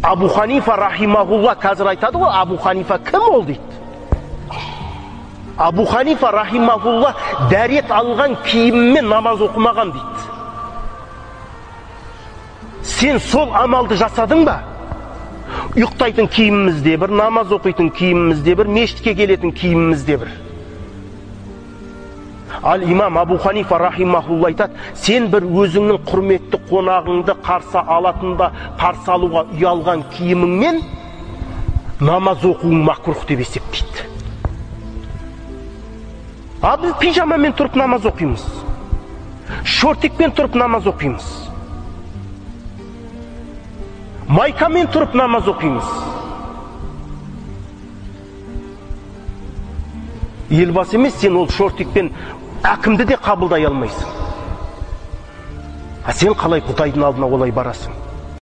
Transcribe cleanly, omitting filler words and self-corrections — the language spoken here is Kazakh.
Абу Ханифа рахимахулла қазір айтады ғой, Абу Ханифа кім ол дейді. Абу Ханифа рахимахулла дәрет алған киіммен намаз оқымаған дейді. Сен сол амалды жасадың ба? Ұйықтайтын киімімізде бір, намаз оқитын киімімізде бір, мешітке келетін киімімізде бір. Ал имам Абу Ханифа рахимахулла айтады, сен бір өзіңнің құрметті қонағыңды қарсы алатында, қарсы алуға ұялған киіміңмен намаз оқуың макрух деп есептейді. Біз пижамамен тұрып намаз оқимыз, шортикпен тұрып намаз оқимыз, майкамен тұрып намаз оқимыз. Елбасы емес, сен ол шортикпен әкімді де қабылдай алмайсың. Сен қалай Құдайдың алдына олай барасың?